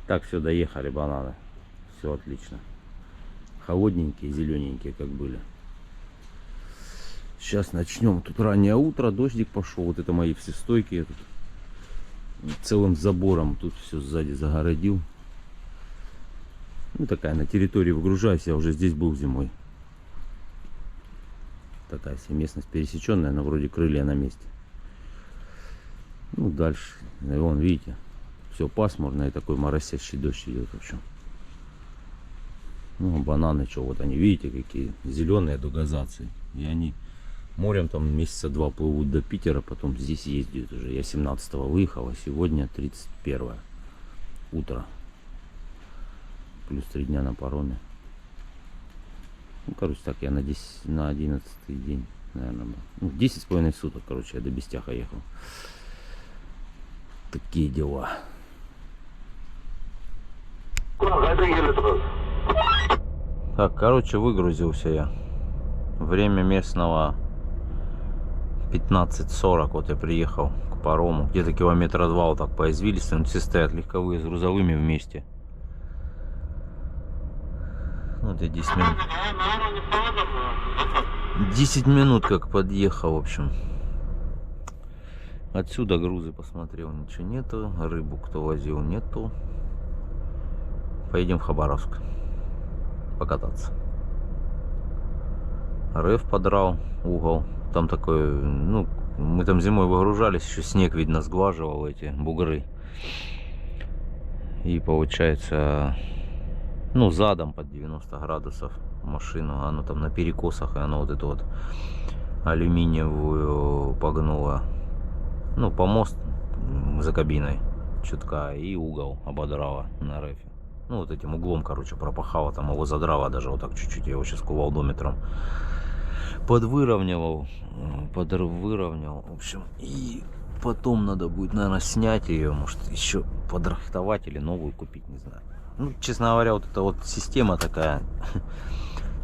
Так, все, доехали бананы. Все отлично. Холодненькие, зелененькие, как были. Сейчас начнем. Тут раннее утро, дождик пошел. Вот это мои все стойки. Я тут целым забором тут все сзади загородил. Ну, такая на территории выгружаюсь. Я уже здесь был зимой. Такая себе местность пересеченная, но вроде крылья на месте. Ну, дальше. Вон, видите, все пасмурно и такой моросящий дождь идет, в общем. Ну, бананы, что, вот они, видите, какие зеленые дугазации. И они морем там месяца 2 плывут до Питера, потом здесь ездят уже. Я 17-го выехал, а сегодня 31 утро. Плюс 3 дня на пароме. Ну, короче, так я на 11-й день, наверное, был. Ну, 10,5 суток, короче, я до Бестяха ехал. Такие дела. Так, короче, выгрузился я. Время местного 15:40. Вот я приехал к парому. Где-то километра 2 вот так по извилистым. Все стоят легковые с грузовыми вместе. Вот я 10 минут. 10 минут как подъехал, в общем. Отсюда грузы посмотрел, ничего нету. Рыбу кто возил, нету. Поедем в Хабаровск покататься. РФ подрал угол. Там такой, ну, мы там зимой выгружались, еще снег, видно, сглаживал эти бугры. И получается, ну, задом под 90 градусов машину. Оно там на перекосах, и оно вот эту вот алюминиевую погнуло. Ну, помост за кабиной чутка и угол ободрало на РФ. Ну, вот этим углом, короче, пропахало, там его задрало даже вот так чуть-чуть. Я его сейчас кувалдометром подвыровнял, в общем. И потом надо будет, наверное, снять ее, может, еще подрихтовать или новую купить, не знаю. Ну, честно говоря, вот эта вот система такая,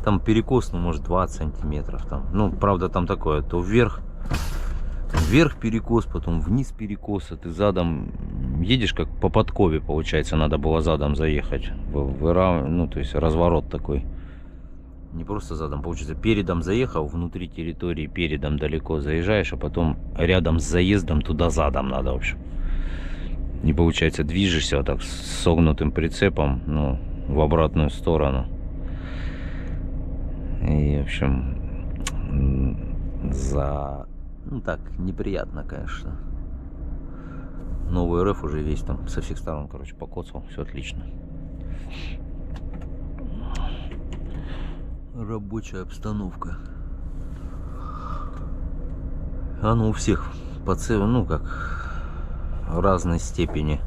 там перекос, ну, может, 20 сантиметров там. Ну, правда, там такое, то вверх перекос, потом вниз перекос, а ты задом едешь как по подкове, получается, надо было задом заехать, ну, то есть разворот такой, не просто задом, получается, передом заехал, внутри территории передом далеко заезжаешь, а потом рядом с заездом туда задом надо, в общем, не получается, движешься вот так с согнутым прицепом, ну, в обратную сторону, и, в общем, ну так, неприятно, конечно. Новый РФ уже весь там со всех сторон, короче, покоцал. Все отлично. Рабочая обстановка. Оно у всех по целому, ну как, в разной степени.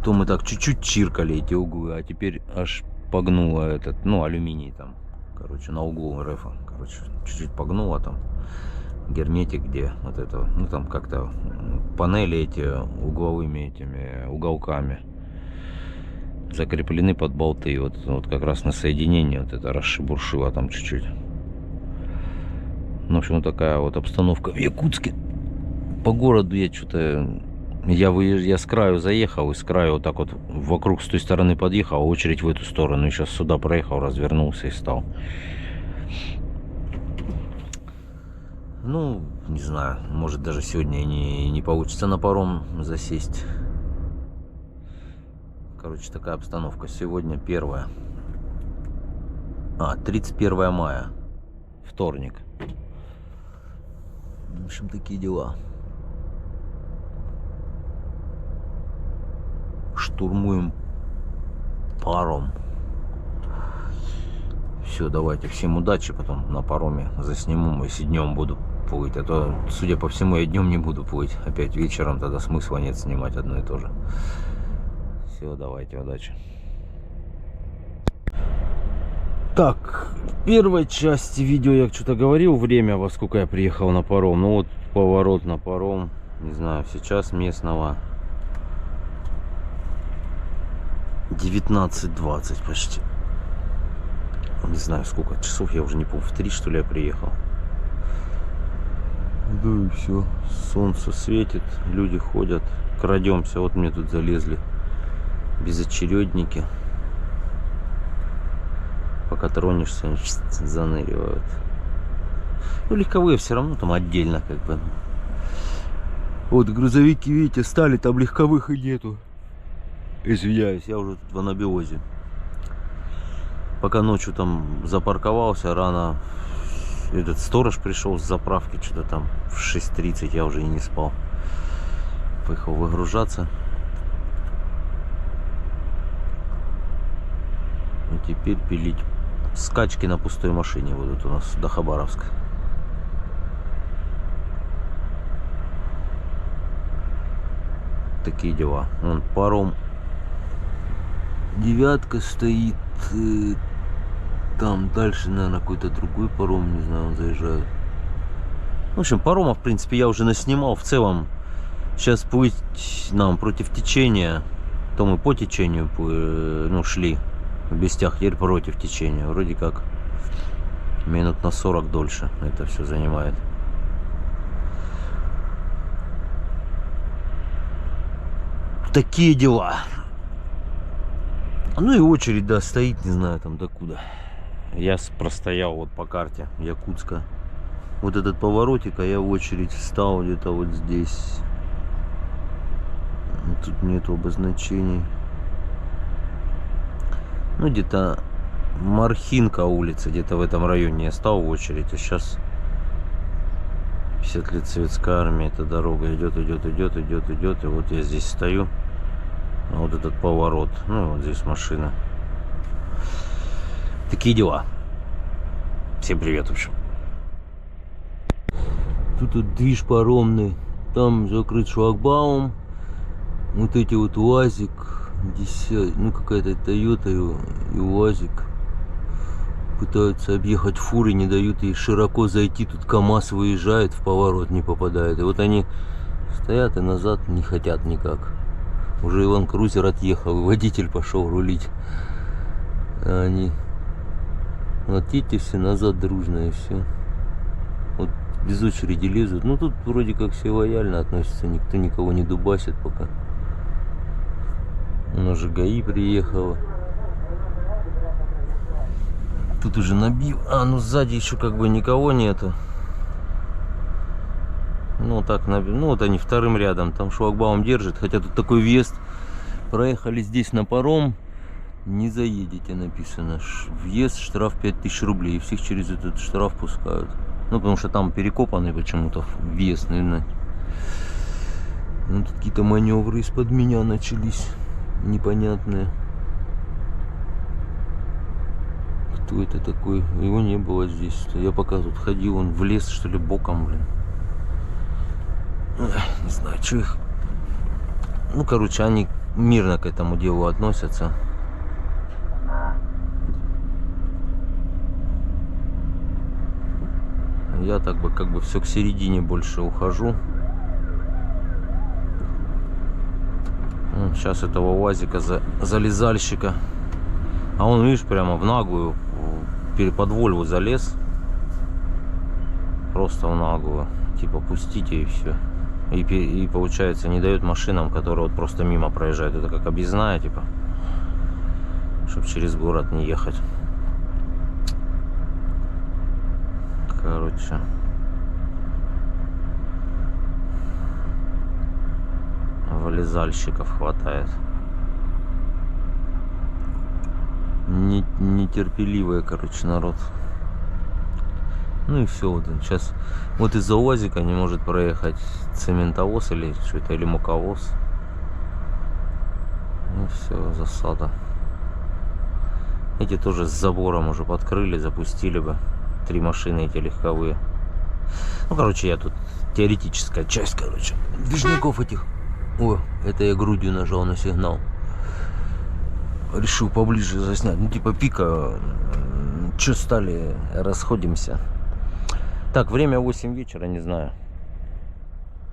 То мы так чуть-чуть чиркали эти углы, а теперь аж погнуло этот, ну, алюминий там. Короче, на углу РФа, короче, чуть-чуть погнуло там герметик, где вот это, ну, там как-то панели эти угловыми этими уголками закреплены под болты, вот как раз на соединении вот это расшибуршило там чуть-чуть. Ну, в общем, вот такая вот обстановка в Якутске. По городу я что-то, я с краю заехал, и с краю вот так вот вокруг с той стороны подъехал, а очередь в эту сторону. И сейчас сюда проехал, развернулся и стал. Ну, не знаю, может даже сегодня и не получится на паром засесть. Короче, такая обстановка. Сегодня 31 мая. Вторник. В общем, такие дела. Штурмуем паром. Все, давайте, всем удачи, потом на пароме засниму, если днем буду плыть, а то, судя по всему, я днем не буду плыть, опять вечером, тогда смысла нет снимать одно и то же. Все, давайте, удачи. Так, в первой части видео я что-то говорил, время, во сколько я приехал на паром. Ну вот, поворот на паром, не знаю, сейчас местного 19:20 почти. Не знаю, сколько часов, я уже не помню, в 3, что ли, я приехал. Ну и все. Солнце светит, люди ходят. Крадемся. Вот мне тут залезли безочередники. Пока тронешься, они заныривают. Ну, легковые все равно там отдельно как бы. Вот грузовики, видите, стали, там легковых и нету. Извиняюсь, я уже тут в анабиозе. Пока ночью там запарковался, рано этот сторож пришел с заправки, что-то там в 6:30, я уже и не спал. Поехал выгружаться. И теперь пилить. Скачки на пустой машине будут у нас до Хабаровска. Такие дела. Вон паром. Девятка стоит. Там дальше, наверное, какой-то другой паром, не знаю, он заезжает. В общем, парома, в принципе, я уже наснимал. В целом, сейчас плыть нам против течения. То мы по течению шли. Без тях, теперь против течения. Вроде как минут на 40 дольше это все занимает. Такие дела. Ну и очередь, да, стоит, не знаю там докуда. Я простоял вот по карте Якутска. Вот этот поворотик, а я в очередь встал где-то вот здесь. Тут нету обозначений. Ну, где-то Мархинка улица, где-то в этом районе я стал в очередь. А сейчас 50 лет Советской Армии. Эта дорога идет. И вот я здесь стою. А вот этот поворот. Ну, вот здесь машина. Такие дела. Всем привет, в общем. Тут вот движ паромный. Там закрыт шлагбаум. Вот эти вот УАЗик. Ну, какая-то Тойота и УАЗик пытаются объехать фуры, не дают ей широко зайти. Тут КамАЗ выезжает, в поворот не попадает. И вот они стоят и назад не хотят никак. Уже Иван Крузер отъехал, и водитель пошел рулить. А они вот эти все назад дружно, и все. Вот без очереди лезут. Ну, тут вроде как все лояльно относятся, никто никого не дубасит пока. У же ГАИ приехала. Тут уже набил. А, ну сзади еще как бы никого нету. Ну так набил. Ну вот они вторым рядом. Там шлагбаум держит. Хотя тут такой въезд. Проехали здесь на паром. Не заедете, написано. Въезд, штраф 5000 рублей. И всех через этот штраф пускают. Ну потому что там перекопанный почему-то въезд, наверное. Ну тут какие-то маневры из-под меня начались. Непонятные. Кто это такой? Его не было здесь. Я пока тут ходил, он в лес, что ли, боком, блин. Не знаю, что их. Ну, короче, они мирно к этому делу относятся. Я так бы как бы все к середине больше ухожу. Сейчас этого УАЗика залезальщика. А он, видишь, прямо в наглую под Вольву залез. Просто в наглую. Типа пустите и все. И получается не дает машинам, которые вот просто мимо проезжают. Это как объездная, типа. Чтобы через город не ехать. Короче. Вылезальщиков хватает. Нетерпеливый, короче, народ. Ну и все, вот сейчас вот из-за УАЗика не может проехать цементовоз или что-то, или муковоз. Ну все, засада. Эти тоже с забором уже подкрыли, запустили бы. 3 машины эти легковые. Ну, короче, я тут теоретическая часть, короче, движников этих. О, это я грудью нажал на сигнал. Решил поближе заснять. Ну, типа пика. Че стали, расходимся. Так, время 8 вечера, не знаю.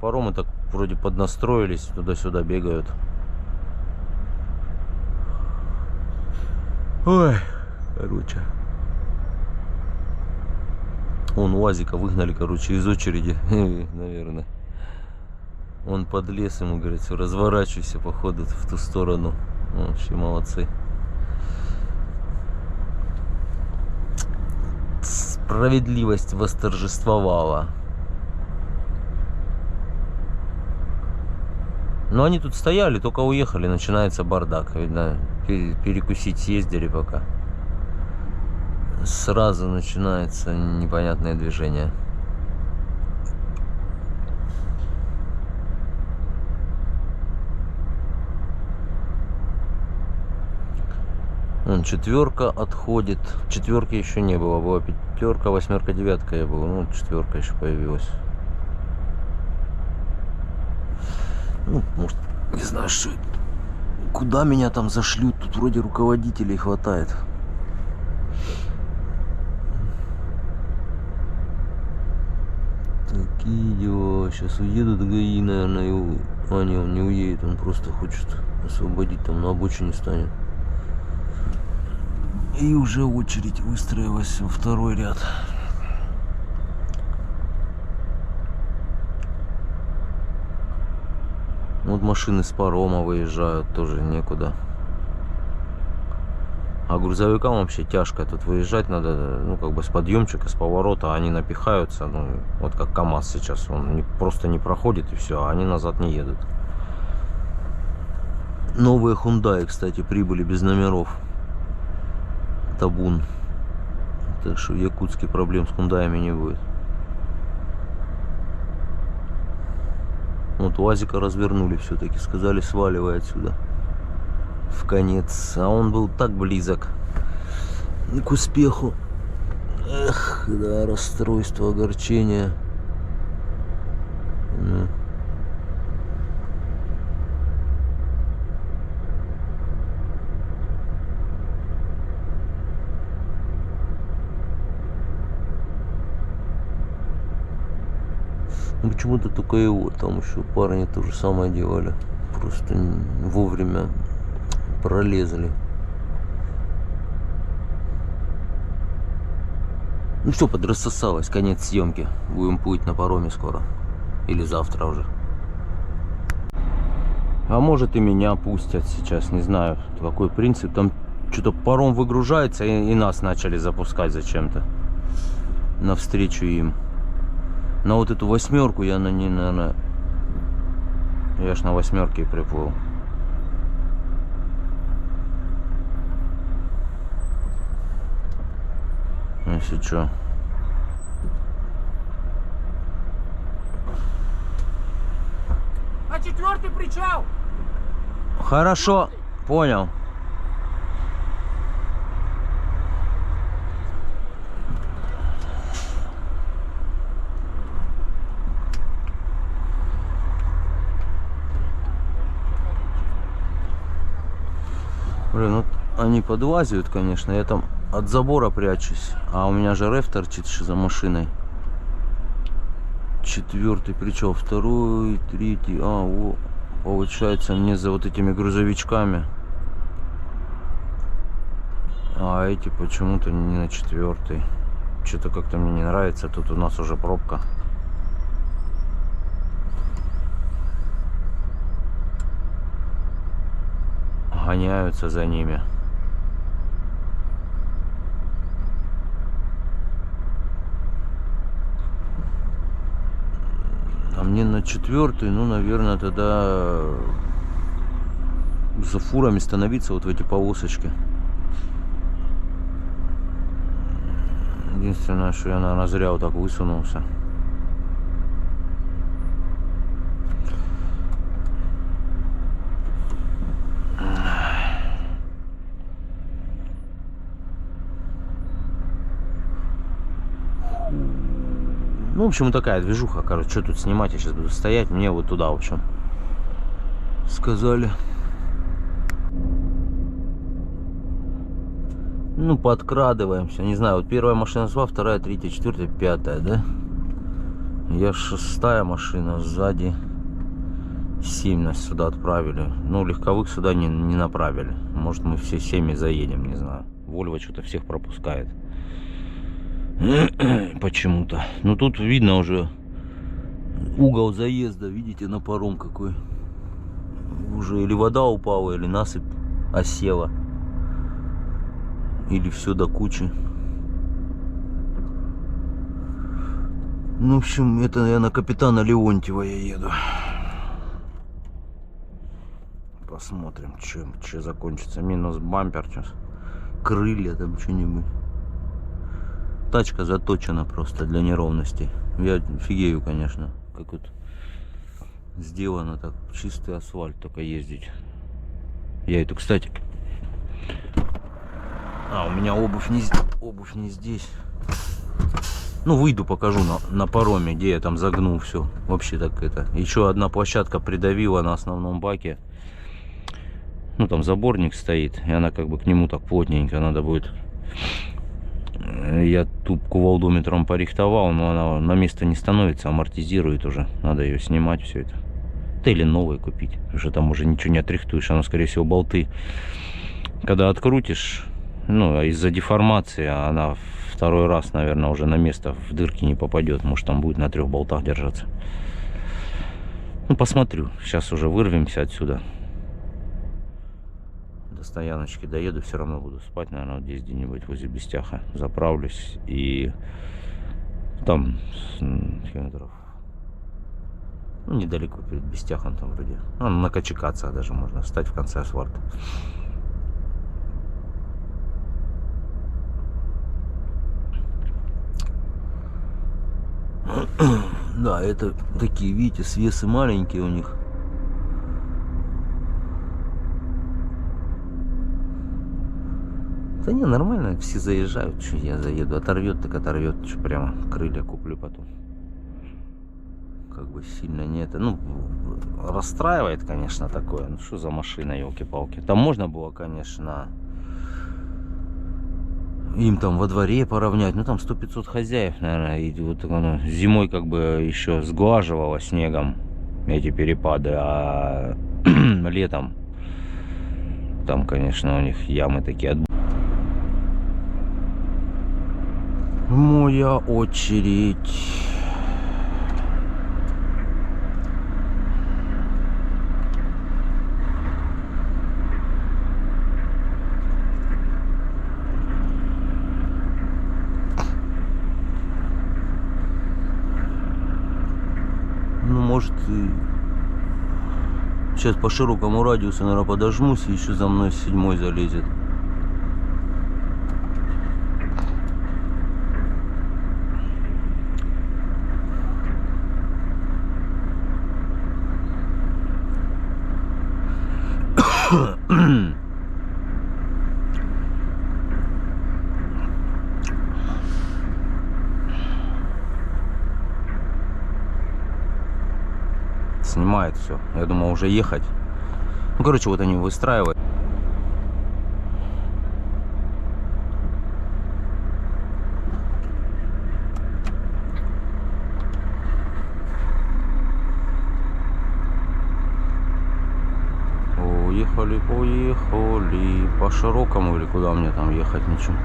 Паромы так вроде поднастроились, туда-сюда бегают. Ой, короче. Вон УАЗика выгнали, короче, из очереди, наверное. Он подлез, ему говорит, все, разворачивайся, походу, в ту сторону. Вообще молодцы. Справедливость восторжествовала. Но они тут стояли, только уехали, начинается бардак. Видно, перекусить съездили пока. Сразу начинается непонятное движение. Вон четверка отходит. Четверки еще не было. Была пятерка, восьмерка, девятка я был. Ну, четверка еще появилась. Ну, может, не знаю, что это. Куда меня там зашлют? Тут вроде руководителей хватает. Такие дела. Сейчас уедут ГАИ, наверное, и... А, не, он не уедет, он просто хочет освободить, там на обочине станет. И уже очередь выстроилась во второй ряд. Вот машины с парома выезжают, тоже некуда. А грузовикам вообще тяжко тут выезжать, надо, ну, как бы с подъемчика, с поворота, они напихаются, ну, вот как КамАЗ сейчас, он просто не проходит и все, а они назад не едут. Новые Hyundai, кстати, прибыли без номеров. Табун. Так что в Якутске проблем с Hyundai'ями не будет. Вот УАЗика развернули все-таки, сказали, сваливай отсюда. В конец. А он был так близок к успеху. Эх, да, расстройство, огорчение. Ну, почему-то только его, там еще парни то же самое делали. Просто вовремя пролезли. Ну что, подрассосалось, конец съемки. Будем плыть на пароме скоро. Или завтра уже. А может и меня пустят сейчас, не знаю, какой принцип. Там что-то паром выгружается, и нас начали запускать зачем-то. Навстречу им. На вот эту восьмерку я на ней, наверное... Я ж на восьмерке и приплыл. Если что. На четвертый причал! Хорошо, понял. Блин, вот они подлазят, конечно, я там от забора прячусь, а у меня же РФ торчит еще за машиной. Четвертый причал, второй, третий, о, получается мне за вот этими грузовичками. А эти почему-то не на четвертый. Что-то как-то мне не нравится, тут у нас уже пробка. Гоняются за ними. А мне на четвертый, ну, наверное, тогда за фурами становиться вот в эти полосочки. Единственное, что я, наверное, зря вот так высунулся. Ну, в общем, такая движуха, короче, что тут снимать, я сейчас буду стоять, мне вот туда, в общем, сказали. Ну, подкрадываемся, не знаю, вот первая машина шла, вторая, третья, четвертая, пятая, да? Я шестая машина, сзади 7 нас сюда отправили. Ну, легковых сюда не направили. Может, мы все 7 заедем, не знаю. Вольво что-то всех пропускает. Почему-то. Ну тут видно уже угол заезда, видите, на паром какой. Уже или вода упала, или насыпь осела. Или все до кучи. Ну, в общем, это я на капитана Леонтьева я еду. Посмотрим, что закончится. Минус бампер сейчас. Крылья там что-нибудь. Тачка заточена просто для неровностей. Я офигею, конечно. Как вот сделано так. Чистый асфальт только ездить. Я эту, кстати... у меня обувь не здесь. Ну, выйду, покажу на пароме, где я там загнул все. Вообще так это. Еще одна площадка придавила на основном баке. Ну, там заборник стоит, и она как бы к нему так плотненько надо будет. Я тут кувалдометром порихтовал, но она на место не становится, амортизирует уже. Надо ее снимать, все это. Да или новое купить, потому что там уже ничего не отрихтуешь. Оно, скорее всего, болты, когда открутишь, ну, из-за деформации она второй раз, наверное, уже на место в дырки не попадет. Может, там будет на 3 болтах держаться. Ну, посмотрю. Сейчас уже вырвемся отсюда. До стояночки доеду, все равно буду спать, наверное, вот здесь где-нибудь возле Бестяха. Заправлюсь и там километров, ну, недалеко перед Бестяхом там вроде. Ну, на Качекацах даже можно встать в конце асфальта. Да, это такие, видите, свесы маленькие у них. Да не, нормально, все заезжают, что я заеду, оторвет, так оторвет, что прямо крылья куплю потом. Как бы сильно не это, ну, расстраивает, конечно, такое. Ну, что за машина, елки-палки. Там можно было, конечно, им там во дворе поравнять, ну, там 100-500 хозяев, наверное, и вот оно зимой как бы еще сглаживало снегом эти перепады, а летом там, конечно, у них ямы такие. Моя очередь. Ну, может, и сейчас по широкому радиусу, наверное, подожмусь, и еще за мной 7-й залезет. Снимает все. Я думал уже ехать. Ну, короче, вот они выстраивают. Поехали по широкому, или куда мне там ехать, ничего.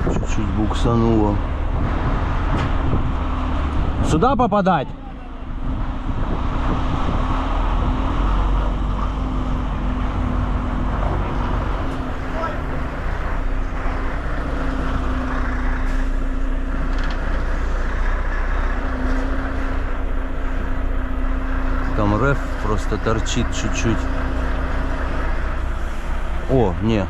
Чуть-чуть буксануло. Сюда попадать? Там реф просто торчит чуть-чуть. О, не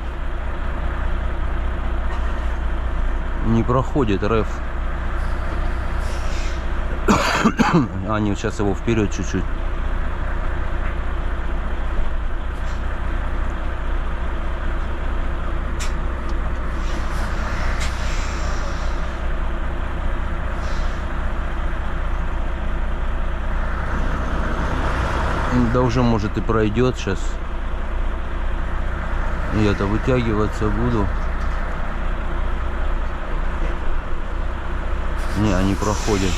проходит реф. Они сейчас его вперед чуть-чуть. Да уже, может, и пройдет сейчас. Я-то вытягиваться буду. Не, они проходят.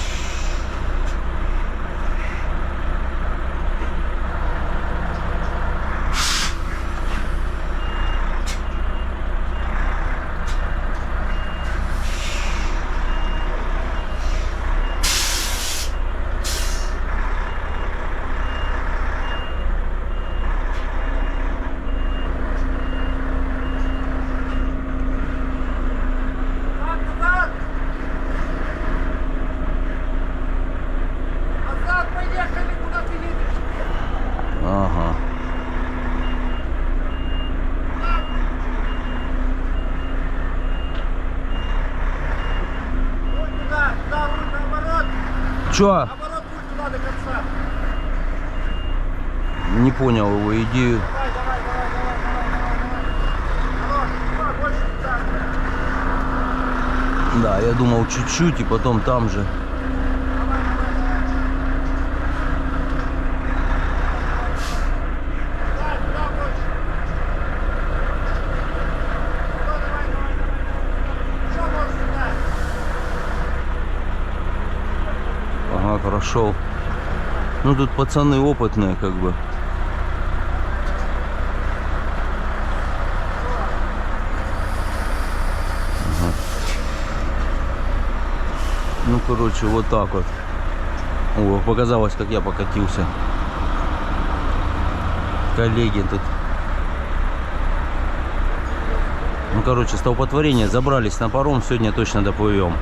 Чё? Оборот путь туда до конца. Не понял его идею. Давай. Хорош, больше туда. Да, я думал чуть-чуть и потом там же. Ага, прошел. Ну тут пацаны опытные, как бы. Ага. Ну, короче, вот так вот. О, показалось, как я покатился. Коллеги тут. Ну, короче, столпотворение. Забрались на паром. Сегодня точно доплывем.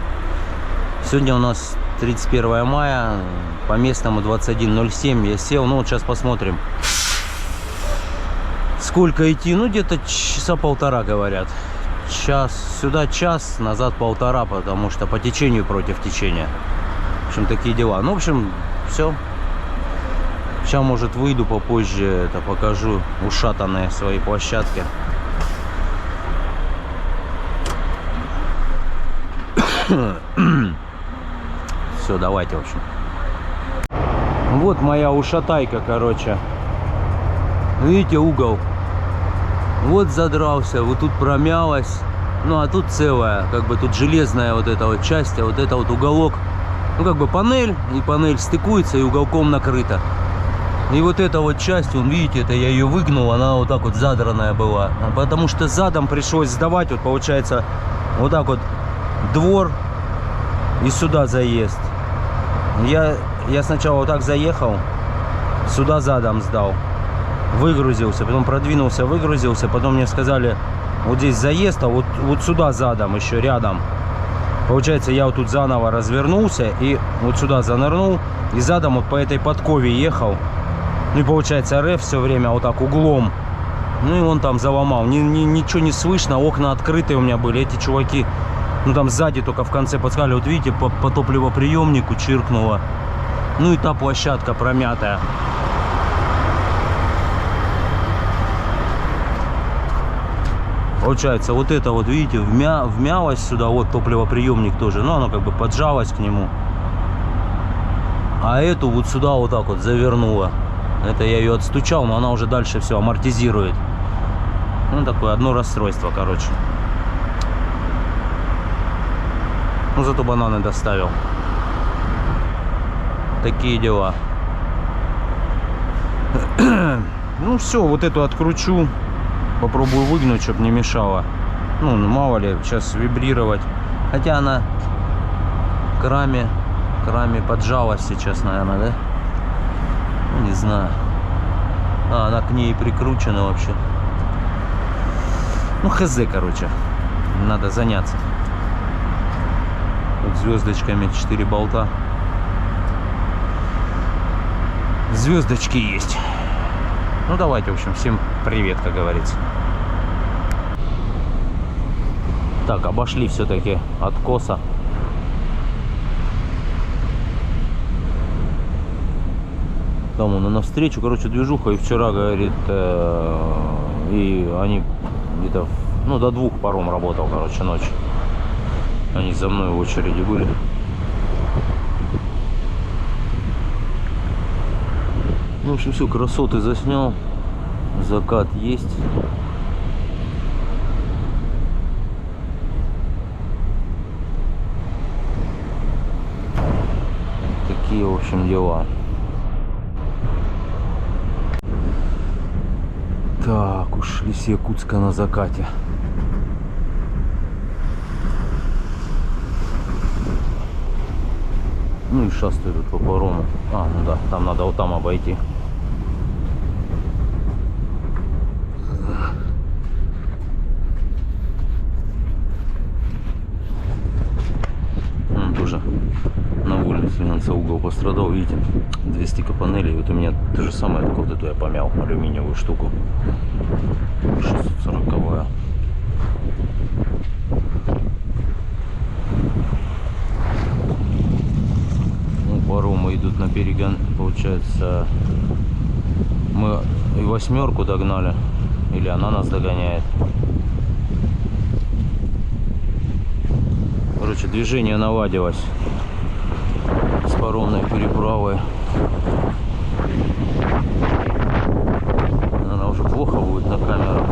Сегодня у нас 31 мая. По местному 21:07. Я сел. Ну, вот сейчас посмотрим. Сколько идти? Ну, где-то часа полтора, говорят. Час. Сюда час, назад полтора, потому что по течению против течения. В общем, такие дела. Ну, в общем, все. Сейчас, может, выйду попозже, это покажу ушатанные свои площадки. Все, давайте, в общем. Вот моя ушатайка, короче. Видите, угол. Вот задрался, вот тут промялась. Ну, а тут целая, как бы тут железная вот эта вот часть, а вот это вот уголок. Ну, как бы панель, и панель стыкуется, и уголком накрыта. И вот эта вот часть, вон, видите, это я ее выгнул, она вот так вот задранная была. Потому что задом пришлось сдавать, вот получается, вот так вот двор и сюда заезд. Я сначала вот так заехал, сюда задом сдал, выгрузился, потом продвинулся, выгрузился, потом мне сказали, вот здесь заезд, а вот сюда задом еще рядом. Получается, я вот тут заново развернулся и вот сюда занырнул, и задом вот по этой подкове ехал. Ну и получается, РФ все время вот так углом. Ну и он там заломал. Ничего не слышно, окна открытые у меня были. Эти чуваки, ну там сзади только в конце подсказали. Вот видите, по топливоприемнику чиркнуло. Ну и та площадка промятая. Получается, вот это вот, видите, вмялось сюда, вот топливоприемник тоже. Ну, оно как бы поджалось к нему. А эту вот сюда вот так вот завернуло. Это я ее отстучал, но она уже дальше все амортизирует. Ну, такое одно расстройство, короче. Ну, зато бананы доставил. Такие дела. Ну, все, вот эту откручу. Попробую выгнуть, чтобы не мешало. Ну, мало ли, сейчас вибрировать. Хотя она к раме поджалась сейчас, наверное, да? Ну, не знаю. А, она к ней прикручена вообще. Ну, хз, короче. Надо заняться. Вот звездочками 4 болта. Звездочки есть. Ну, давайте, в общем, всем привет, как говорится. Так, обошли все-таки откоса. Там он навстречу, короче, движуха. И вчера, говорит, и они где-то, ну, до 2 паром работал, короче, ночь. Они за мной в очереди были. Ну, в общем, все, красоты заснял. Закат есть. Такие, в общем, дела. Так, ушли с Якутска на закате. Ну и шастаю тут по парому. А, ну да, там надо вот там обойти. Тоже на улице финансовый угол пострадал, видите, 2 стика панелей. Вот у меня то же самое, только вот эту я помял, алюминиевую штуку, 640-я. Ну, пару едут на перегон, получается, мы и 8 догнали, или она нас догоняет. Короче, движение наладилось с паромной переправой. Она уже плохо будет на камеру.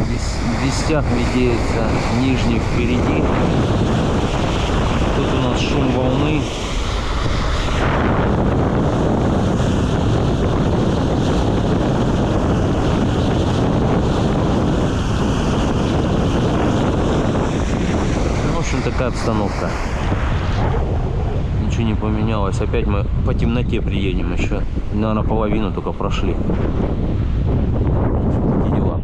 В вестях видеется Нижний впереди. Тут у нас шум волны. В общем, такая обстановка. Ничего не поменялось. Опять мы по темноте приедем еще. Наверное, половину только прошли. Такие дела.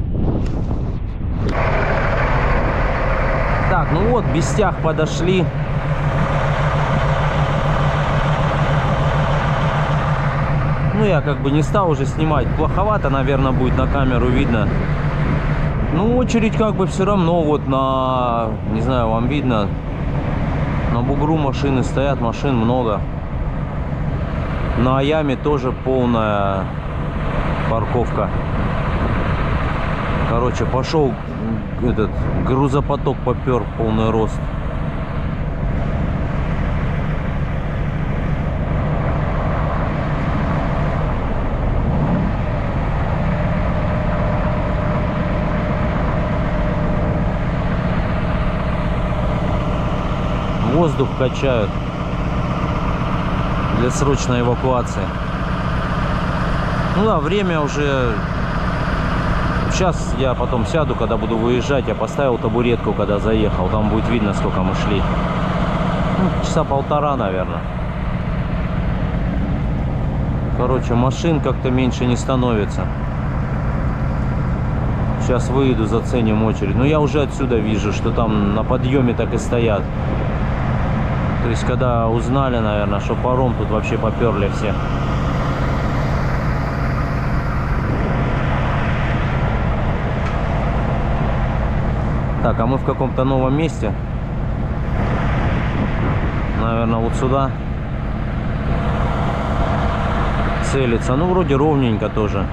Так, ну вот, Бестях подошли. Ну, я как бы не стал уже снимать. Плоховато, наверное, будет на камеру видно. Ну, очередь как бы все равно вот на... Не знаю, вам видно. На бугру машины стоят, машин много. На Аяме тоже полная парковка. Короче, пошел этот грузопоток, попер полный рост. Воздух качают для срочной эвакуации. Ну да, время уже. Сейчас я потом сяду, когда буду выезжать. Я поставил табуретку, когда заехал. Там будет видно, сколько мы шли. Ну, часа полтора, наверное. Короче, машин как-то меньше не становится. Сейчас выйду, заценим очередь. Но я уже отсюда вижу, что там на подъеме так и стоят. То есть, когда узнали, наверное, что паром, тут вообще поперли все. Так, а мы в каком-то новом месте. Наверное, вот сюда целится. Ну, вроде ровненько тоже.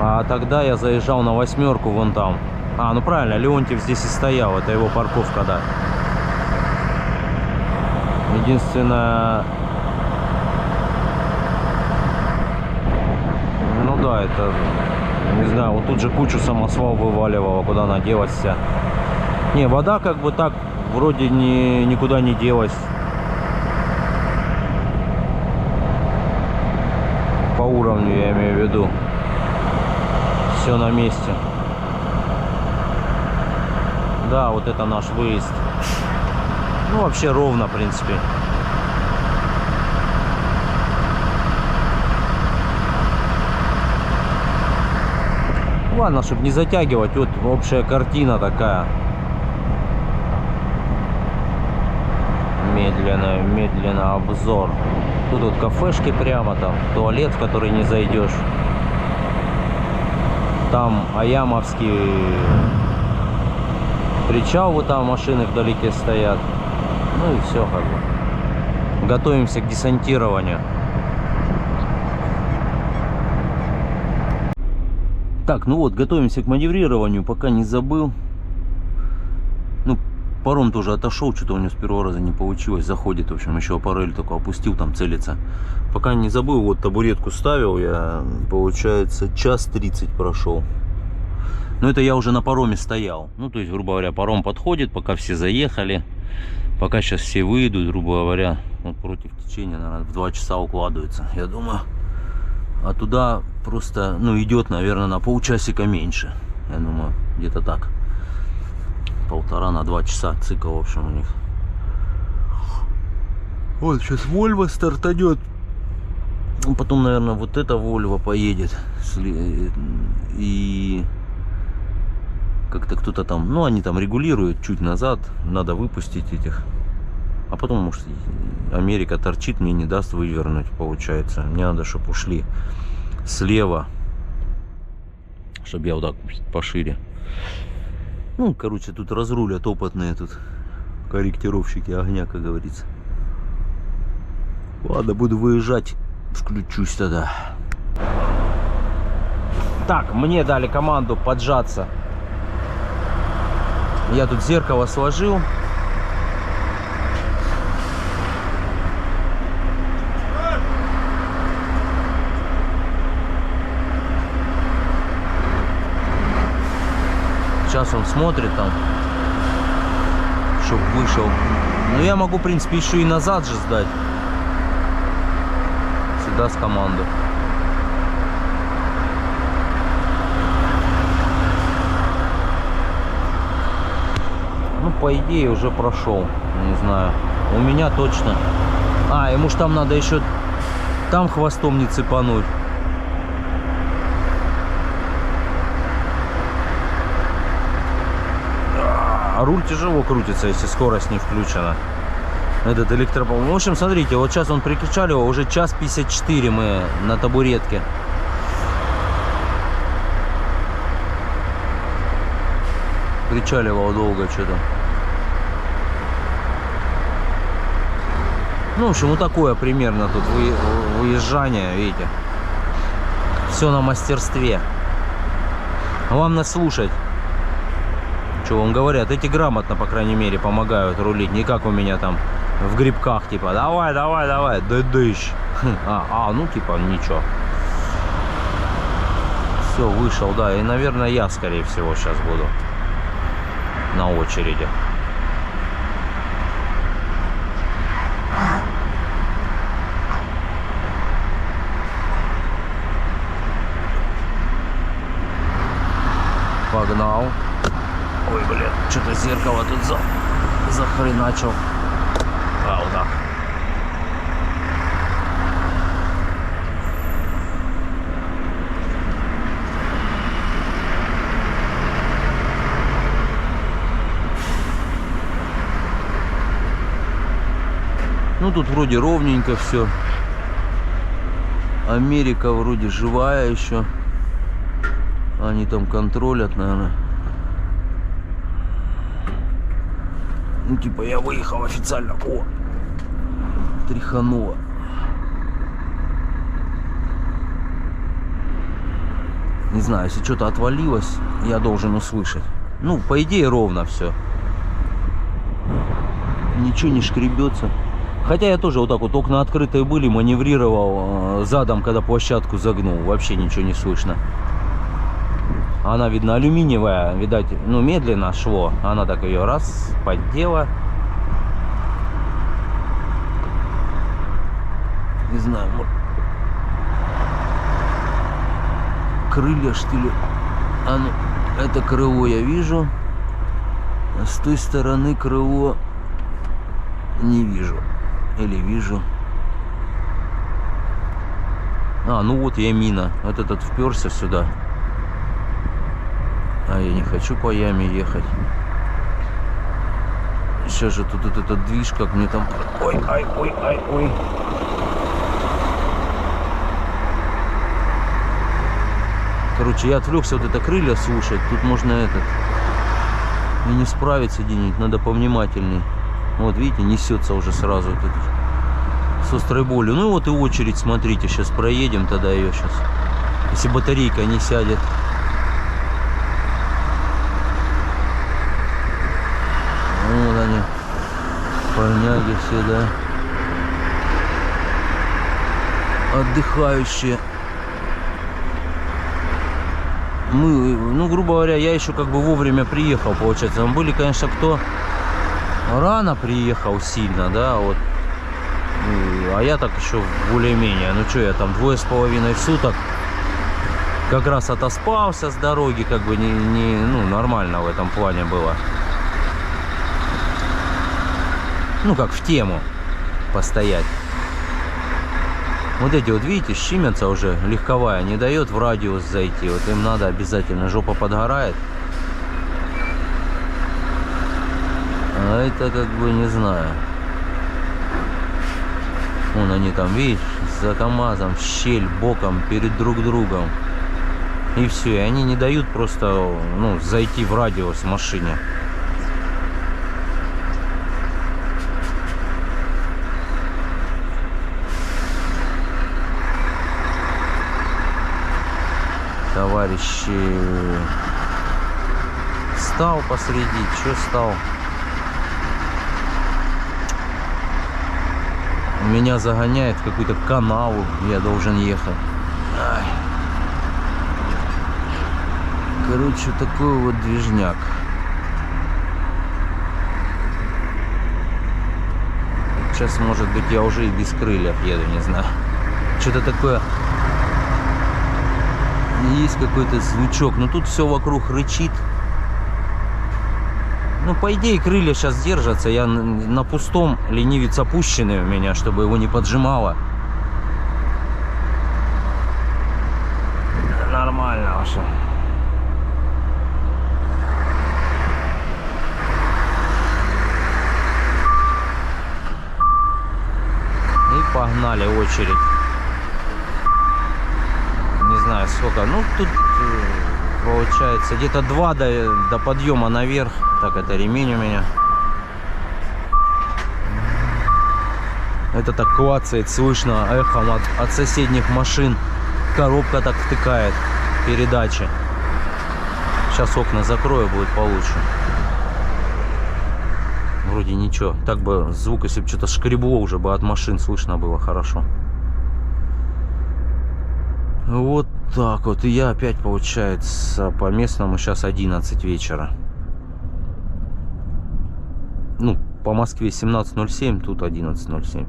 А тогда я заезжал на 8 вон там. А, ну правильно, Леонтьев здесь и стоял. Это его парковка, да. Единственное... Ну да, это... Не знаю, вот тут же кучу самосвал вываливала. Куда она делась вся. Не, вода как бы так вроде никуда не делась. По уровню я имею в виду. Все на месте. Да, вот это наш выезд. Ну, вообще ровно, в принципе. Ладно, чтобы не затягивать, вот общая картина такая. Медленно обзор. Тут вот кафешки прямо, там туалет, в который не зайдешь. Там Аямовский причал, вот там машины вдалеке стоят. Ну и все как бы. Готовимся к десантированию. Так, ну вот, готовимся к маневрированию, пока не забыл. Ну, паром тоже отошел, что-то у него с первого раза не получилось. Заходит, в общем, еще аппарель только опустил, там целится. Пока не забыл, вот табуретку ставил я, получается, час 30 прошел. Но это я уже на пароме стоял. Ну, то есть, грубо говоря, паром подходит, пока все заехали. Пока сейчас все выйдут, грубо говоря, вот против течения, наверное, в 2 часа укладывается, я думаю. А туда просто, ну, идет, наверное, на полчасика меньше. Я думаю, где-то так. 1,5 на 2 часа цикл, в общем, у них. Вот, сейчас Вольво стартанет. Потом, наверное, вот эта Вольво поедет. И как-то кто-то там, ну, они там регулируют чуть назад. Надо выпустить этих. А потом, может, Америка торчит, мне не даст вывернуть, получается. Мне надо, чтобы ушли слева, чтобы я вот так пошире. Ну, короче, тут разрулят опытные тут корректировщики огня, как говорится. Ладно, буду выезжать, включусь тогда. Так, мне дали команду поджаться. Я тут зеркало сложил. Сейчас он смотрит там, чтоб вышел. Ну, я могу, в принципе, еще и назад же сдать. Всегда с команды. Ну, по идее, уже прошел. Не знаю. У меня точно. А, ему ж там надо еще там хвостом не цепануть. А руль тяжело крутится, если скорость не включена. Этот электропол. В общем, смотрите, вот сейчас он прикачаливал, уже 1:54 мы на табуретке. Причаливал долго что-то. Ну, в общем, вот такое примерно тут выезжание, видите. Все на мастерстве. Вам нас слушать. Что вам говорят? Эти грамотно, по крайней мере, помогают рулить. Не как у меня там в грибках, типа, давай, давай, давай, дыдыщ. Ну, типа, ничего. Все, вышел, да. И, наверное, я, скорее всего, сейчас буду на очереди. Погнал. Ой, блин, что-то зеркало тут захреначил. Вот так. Ну, тут вроде ровненько все. Америка вроде живая еще. Они там контролят, наверное. Ну, типа, я выехал официально. О! Тряхануло. Не знаю, если что-то отвалилось, я должен услышать. Ну, по идее, ровно все. Ничего не шкребется. Хотя я тоже вот так вот, окна открытые были, маневрировал задом, когда площадку загнул. Вообще ничего не слышно. Она, видно, алюминиевая, видать, ну, медленно шло. Она так ее раз поддела. Не знаю, крылья, что ли. А ну, это крыло я вижу. А с той стороны крыло не вижу. Или вижу. А, ну вот я мина. Вот этот вперся сюда. А я не хочу по яме ехать. Сейчас же тут этот движ, как мне там... Ой, ай, ой, ай, ой. Короче, я отвлекся вот это крылья слушать. Тут можно этот... И не справиться где-нибудь, надо повнимательней. Вот, видите, несется уже сразу вот с острой болью. Ну и вот и очередь, смотрите, сейчас проедем тогда ее сейчас. Если батарейка не сядет. Вот они, парняги все, да. Отдыхающие. Мы, ну, грубо говоря, я еще как бы вовремя приехал, получается. Мы были, конечно, кто рано приехал сильно, да, вот. А я так еще более-менее. Ну что, я там 2,5 суток как раз отоспался с дороги, как бы ну, нормально в этом плане было. Ну, как в тему постоять. Вот эти вот, видите, щемятся уже, легковая, не дает в радиус зайти. Вот им надо обязательно, жопа подгорает. А это как бы не знаю. Вон они там, видишь, за КамАЗом, щель боком перед друг другом. И все, и они не дают просто, ну, зайти в радиус машине. Товарищи, стал посреди, что стал? Меня загоняет в какую-то канаву, я должен ехать. Ай. Короче, такой вот движняк. Сейчас, может быть, я уже и без крыльев еду, не знаю. Что-то такое. Есть какой-то звучок, но тут все вокруг рычит. Ну, по идее, крылья сейчас держатся. Я на пустом, ленивец опущенный у меня, чтобы его не поджимало. Нормально вообще. И погнали очередь. Не знаю сколько. Ну, тут получается где-то 2 до подъема наверх. Так, это ремень у меня. Это так клацает, слышно эхом от соседних машин. Коробка так втыкает. Передачи. Сейчас окна закрою, будет получше. Вроде ничего. Так бы звук, если бы что-то шкребло, уже бы от машин слышно было хорошо. Вот так вот. И я опять, получается, по местному сейчас 11 вечера. Ну, по Москве 17:07, тут 11:07.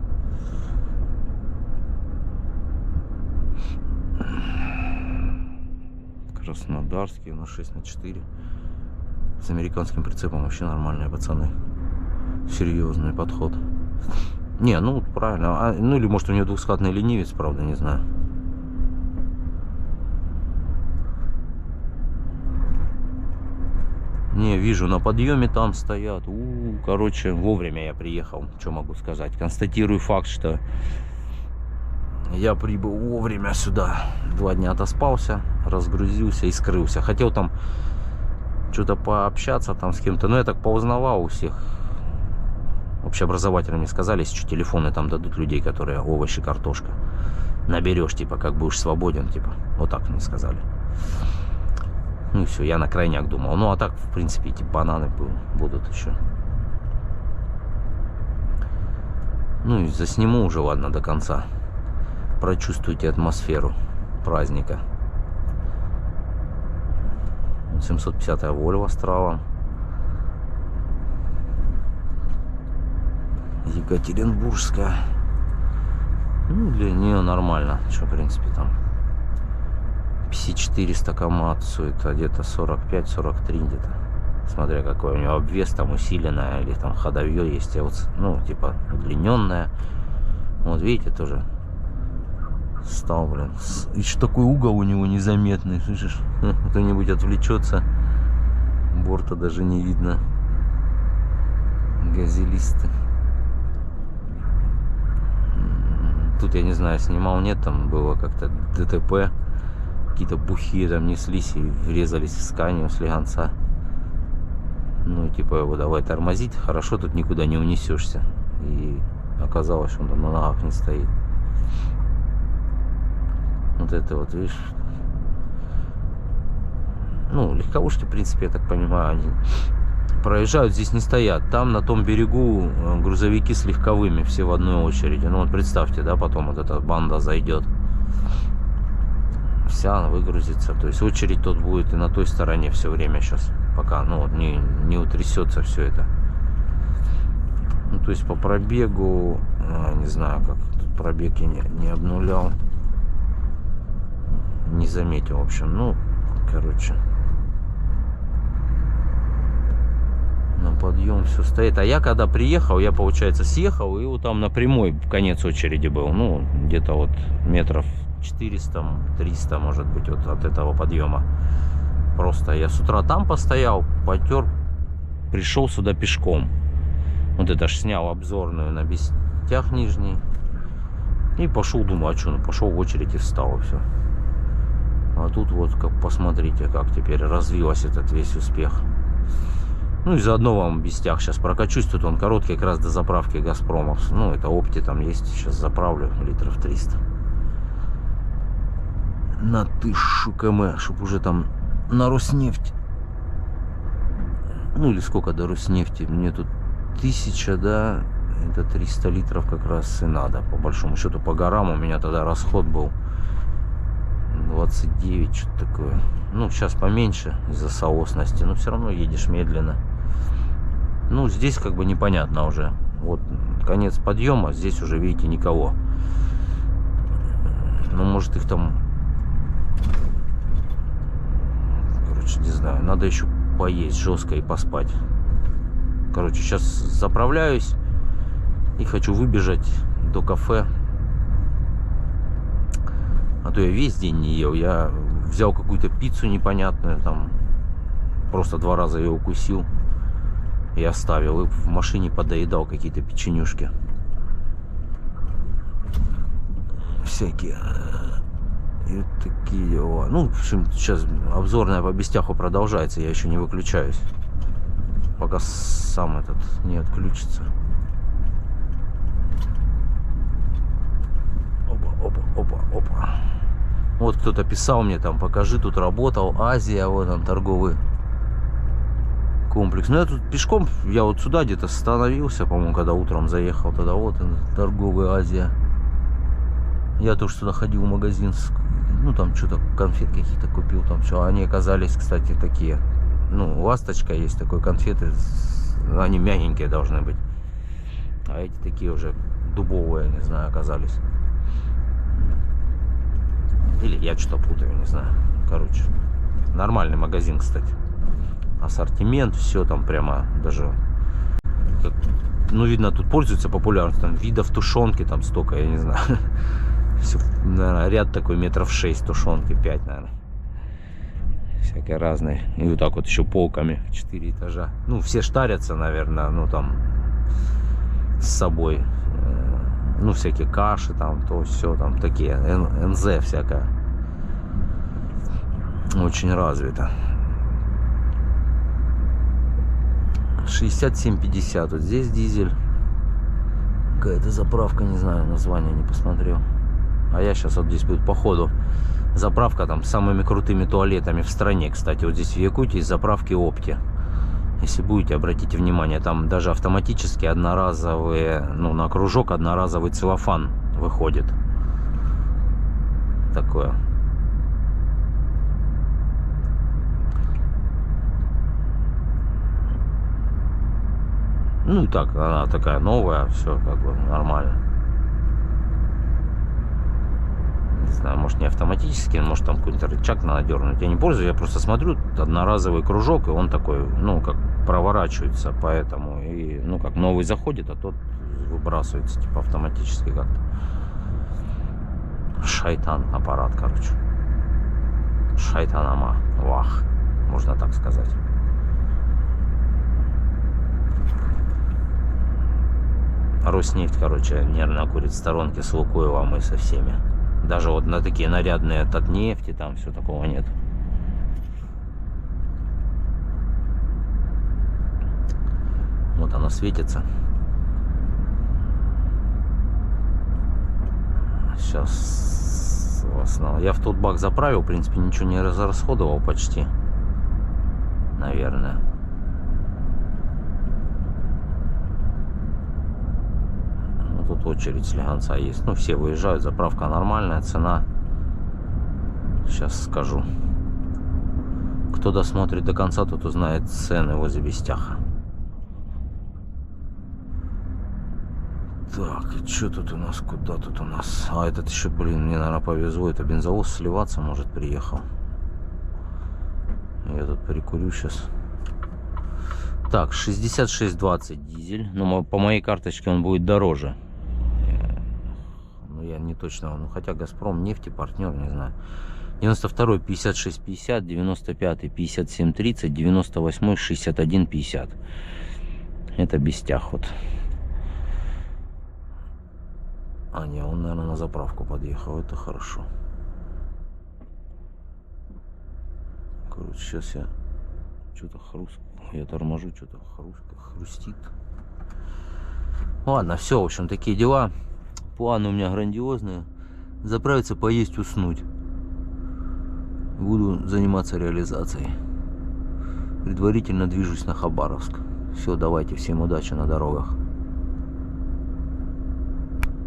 Краснодарский, на 6/4. С американским прицепом вообще нормальные пацаны. Серьезный подход. Не, ну правильно. Ну или может у него двухскатный ленивец, правда, не знаю. Не, вижу, на подъеме там стоят. Короче, вовремя я приехал. Что могу сказать? Констатирую факт, что я прибыл вовремя сюда. 2 дня отоспался, разгрузился и скрылся. Хотел там что-то пообщаться там с кем-то. Но я так поузнавал у всех. Общеобразовательно мне сказали, если что, телефоны там дадут людей, которые овощи, картошка. Наберешь, типа, как будешь свободен, типа. Вот так мне сказали. Ну и все, я на крайняк думал. Ну а так, в принципе, эти бананы будут еще. Ну и засниму уже, ладно, до конца. Прочувствуйте атмосферу праздника. 750-я Volvo с тралом. Екатеринбургская. Ну, для нее нормально. Что, в принципе, там 5400 Камацу, это где-то 45-43 где-то. Смотря какой у него обвес, там усиленная или там ходовье есть, ну, типа удлиненная. Вот видите, тоже стал, блин. Еще такой угол у него незаметный, слышишь? Кто-нибудь отвлечется, борта даже не видно. Газелисты. Тут я не знаю, снимал, нет, там было как-то ДТП. Какие-то бухи там неслись и врезались в Сканию слегонца. Ну, типа, его давай тормозить, хорошо, тут никуда не унесешься. И оказалось, что он там на ногах не стоит. Вот это вот, видишь. Ну, легковушки, в принципе, я так понимаю, они проезжают, здесь не стоят. Там, на том берегу, грузовики с легковыми, все в одной очереди. Ну, вот представьте, да, потом вот эта банда зайдет. Вся она выгрузится. То есть очередь тут будет и на той стороне все время сейчас. Пока, ну, вот не утрясется все это. Ну, то есть по пробегу, не знаю, как тут пробег я не обнулял. Не заметил, в общем. Ну, короче. На подъем все стоит. А я когда приехал, я, получается, съехал, и вот там напрямую конец очереди был. Ну, где-то вот метров 400-300, может быть, вот от этого подъема. Просто я с утра там постоял, потер, пришел сюда пешком. Вот это ж снял обзорную на Бестях нижний. И пошел, думаю, а что, ну пошел в очередь и встал, и все. А тут вот, как посмотрите, как теперь развилась этот весь успех. Ну и заодно вам Бестях сейчас прокачусь. Тут он короткий, как раз до заправки Газпрома. Ну, это опти там есть. Сейчас заправлю литров 300. На 1000 км, чтобы уже там на Роснефть. Ну или сколько до Роснефти. Мне тут 1000, да. Это 300 литров как раз и надо. По большому счету, по горам у меня тогда расход был 29, что-то такое. Ну, сейчас поменьше из-за соосности, но все равно едешь медленно. Ну, здесь как бы непонятно уже. Вот конец подъема, здесь уже, видите, никого. Ну, может, их там... Короче, не знаю, надо еще поесть жестко и поспать. Короче, сейчас заправляюсь и хочу выбежать до кафе. А то я весь день не ел. Я взял какую-то пиццу непонятную, там просто 2 раза ее укусил и оставил. И в машине подоедал какие-то печенюшки. Всякие. И такие дела. Ну, в общем, сейчас обзорная по Бестяху продолжается. Я еще не выключаюсь. Пока сам этот не отключится. Опа. Вот кто-то писал мне там, покажи, тут работал Азия, вот он, торговый комплекс. Ну, я тут пешком, я вот сюда где-то остановился, по-моему, когда утром заехал, тогда вот он, торговый Азия. Я тоже сюда ходил в магазин, ну, там что-то, конфет каких-то купил, там все. Они оказались, кстати, такие, ну, ласточка есть такой, конфеты, они мягенькие должны быть. А эти такие уже дубовые, не знаю, оказались. Или я что-то путаю, не знаю. Короче, нормальный магазин, кстати. Ассортимент, все там прямо даже... Как, ну, видно, тут пользуется популярностью. Там видов тушенки там столько, я не знаю. Все, наверное, ряд такой метров 6 тушенки, 5, наверное. Всякие разные. И вот так вот еще полками в 4 этажа. Ну, все штарятся, наверное, ну, там, с собой. Ну, всякие каши, там, то все, там, такие, НЗ всякое. Очень развито. 67,50. Вот здесь дизель. Какая-то заправка, не знаю, название не посмотрел. А я сейчас вот здесь будет по ходу заправка там с самыми крутыми туалетами в стране. Кстати, вот здесь в Якутии заправки Опти. Если будете, обратите внимание, там даже автоматически одноразовые, ну, на кружок одноразовый целлофан выходит. Такое. Ну и так, она такая новая, все как бы нормально. Не знаю, может не автоматически, может там какой-то рычаг надо дернуть. Я не пользуюсь, я просто смотрю, одноразовый кружок, и он такой, ну, как проворачивается, поэтому, и, ну, как новый заходит, а тот выбрасывается, типа, автоматически как-то. Шайтан аппарат, короче. Шайтанама, вах, можно так сказать. Роснефть, короче, нервно курит в сторонке с Лукойлом и со всеми. Даже вот на такие нарядные Татнефти там все такого нет. Вот она светится. Сейчас я в тот бак заправил, в принципе, ничего не разрасходовал почти. Наверное. Ну, тут очередь слегонца есть. Ну, все выезжают, заправка нормальная, цена. Сейчас скажу. Кто досмотрит до конца, тот узнает цены возле Бестяха. Так, и что тут у нас? Куда тут у нас? А, этот еще, блин, мне, наверное, повезло. Это бензовоз сливаться, может, приехал. Я тут перекурю сейчас. Так, 66,20 дизель. Ну, по моей карточке он будет дороже. Ну, я не точно. Ну, хотя Газпром, нефти, партнер, не знаю. 92-й 56,50, 95-й 57,30, 98-й 61,50. Это Бестях вот. А, не, он, наверное, на заправку подъехал. Это хорошо. Короче, сейчас я что-то я торможу, что-то хрустит. Ладно, все, в общем, такие дела. Планы у меня грандиозные. Заправиться, поесть, уснуть. Буду заниматься реализацией. Предварительно движусь на Хабаровск. Все, давайте, всем удачи на дорогах.